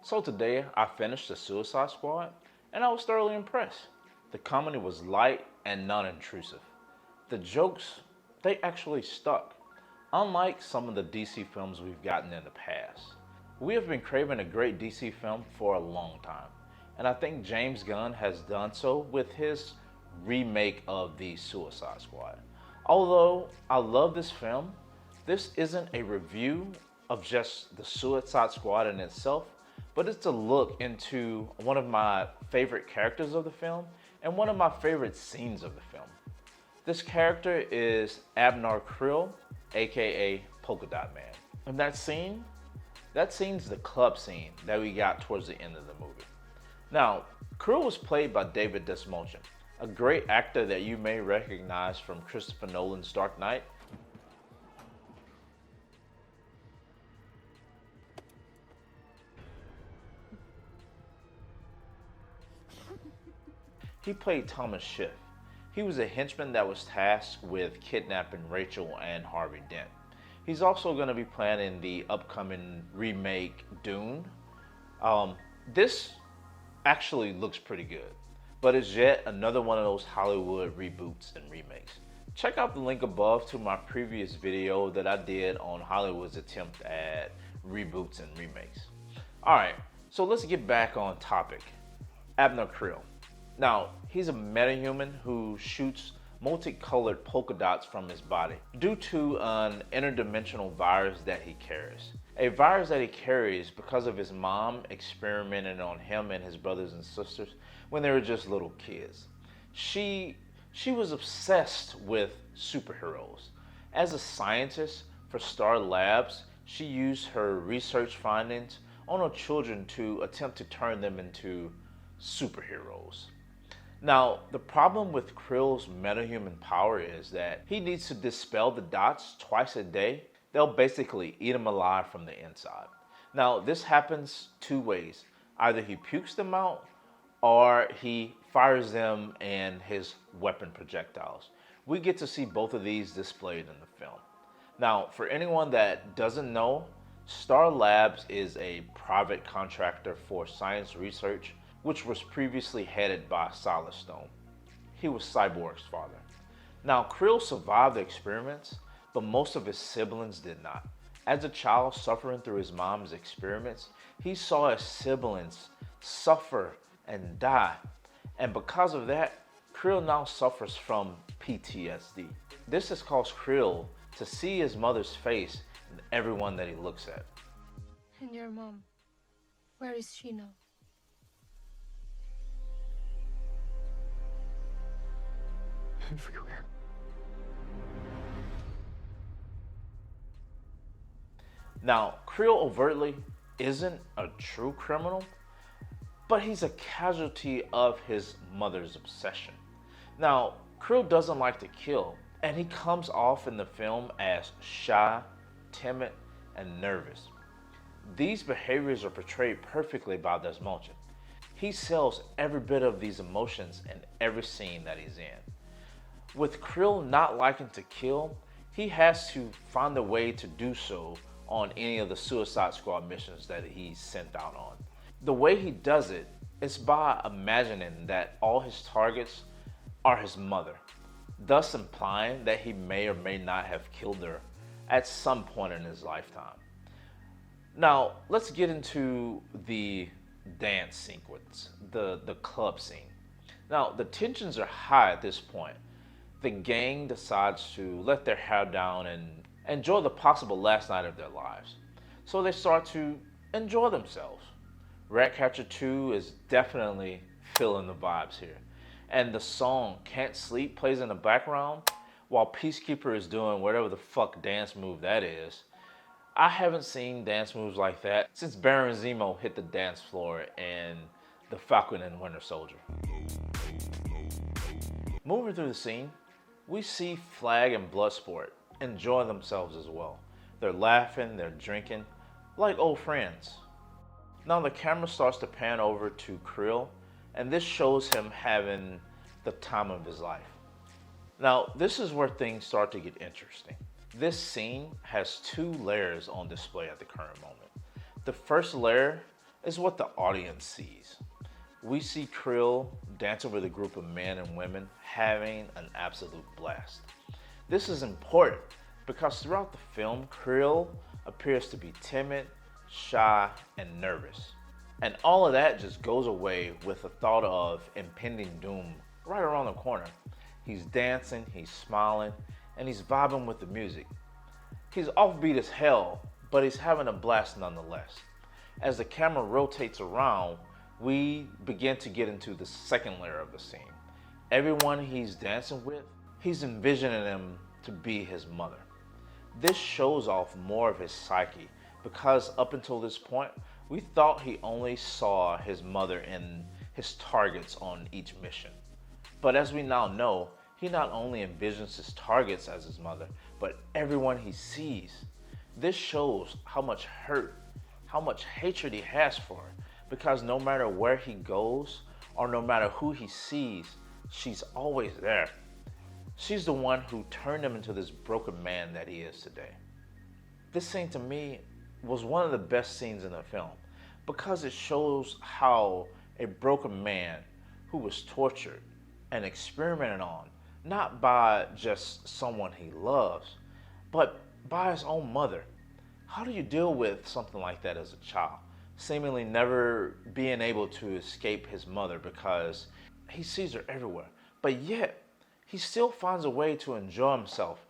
So today I finished The Suicide Squad and I was thoroughly impressed. The comedy was light and non-intrusive. The jokes, they actually stuck, unlike some of the DC films we've gotten in the past. We have been craving a great DC film for a long time, and I think James Gunn has done so with his remake of The Suicide Squad. Although I love this film, this isn't a review of just The Suicide Squad in itself, but it's a look into one of my favorite characters of the film and one of my favorite scenes of the film. This character is Abner Krill, aka Polka-Dot Man. And that scene's the club scene that we got towards the end of the movie. Now, Krill was played by David Desmochin, a great actor that you may recognize from Christopher Nolan's Dark Knight. He played Thomas Schiff. He was a henchman that was tasked with kidnapping Rachel and Harvey Dent. He's also going to be playing in the upcoming remake Dune. This actually looks pretty good, but it's yet another one of those Hollywood reboots and remakes. Check out the link above to my previous video that I did on Hollywood's attempt at reboots and remakes. Alright, so let's get back on topic. Abner Krill. Now, he's a metahuman who shoots multicolored polka dots from his body due to an interdimensional virus that he carries. A virus that he carries because of his mom experimenting on him and his brothers and sisters when they were just little kids. She was obsessed with superheroes. As a scientist for Star Labs, she used her research findings on her children to attempt to turn them into superheroes. Now, the problem with Krill's metahuman power is that he needs to dispel the dots twice a day. They'll basically eat him alive from the inside. Now, this happens two ways. Either he pukes them out or he fires them and his weapon projectiles. We get to see both of these displayed in the film. Now, for anyone that doesn't know, Star Labs is a private contractor for science research, which was previously headed by Silas Stone. He was Cyborg's father. Now, Krill survived the experiments, but most of his siblings did not. As a child suffering through his mom's experiments, he saw his siblings suffer and die. And because of that, Krill now suffers from PTSD. This has caused Krill to see his mother's face in everyone that he looks at. And your mom, where is she now? Everywhere. Now, Krill overtly isn't a true criminal, but he's a casualty of his mother's obsession. Now, Krill doesn't like to kill, and he comes off in the film as shy, timid, and nervous. These behaviors are portrayed perfectly by Desmochin. He sells every bit of these emotions in every scene that he's in. With Krill not liking to kill, he has to find a way to do so on any of the Suicide Squad missions that he's sent out on. The way he does it is by imagining that all his targets are his mother, thus implying that he may or may not have killed her at some point in his lifetime. Now, let's get into the dance sequence, the club scene. Now, the tensions are high at this point. The gang decides to let their hair down and enjoy the possible last night of their lives. So they start to enjoy themselves. Ratcatcher 2 is definitely feeling the vibes here. And the song Can't Sleep plays in the background while Peacekeeper is doing whatever the fuck dance move that is. I haven't seen dance moves like that since Baron Zemo hit the dance floor in The Falcon and Winter Soldier. Moving through the scene, we see Flag and Bloodsport enjoy themselves as well. They're laughing, they're drinking, like old friends. Now the camera starts to pan over to Krill, and this shows him having the time of his life. Now, this is where things start to get interesting. This scene has two layers on display at the current moment. The first layer is what the audience sees. We see Krill dancing with a group of men and women having an absolute blast. This is important because throughout the film, Krill appears to be timid, shy, and nervous. And all of that just goes away with the thought of impending doom right around the corner. He's dancing, he's smiling, and he's vibing with the music. He's offbeat as hell, but he's having a blast nonetheless. As the camera rotates around, we begin to get into the second layer of the scene. Everyone he's dancing with, he's envisioning them to be his mother. This shows off more of his psyche because up until this point, we thought he only saw his mother in his targets on each mission. But as we now know, he not only envisions his targets as his mother, but everyone he sees. This shows how much hurt, how much hatred he has for her, because no matter where he goes or no matter who he sees, she's always there. She's the one who turned him into this broken man that he is today. This scene to me was one of the best scenes in the film because it shows how a broken man who was tortured and experimented on, not by just someone he loves, but by his own mother. How do you deal with something like that as a child? Seemingly never being able to escape his mother because he sees her everywhere, but yet he still finds a way to enjoy himself.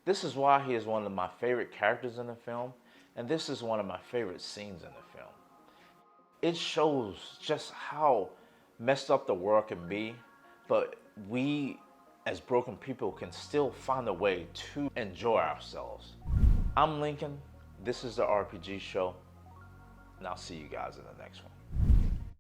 This is why he is one of my favorite characters in the film, and this is one of my favorite scenes in the film. It shows just how messed up the world can be, but we as broken people can still find a way to enjoy ourselves. I'm Lincoln, this is the RPG Show, and I'll see you guys in the next one.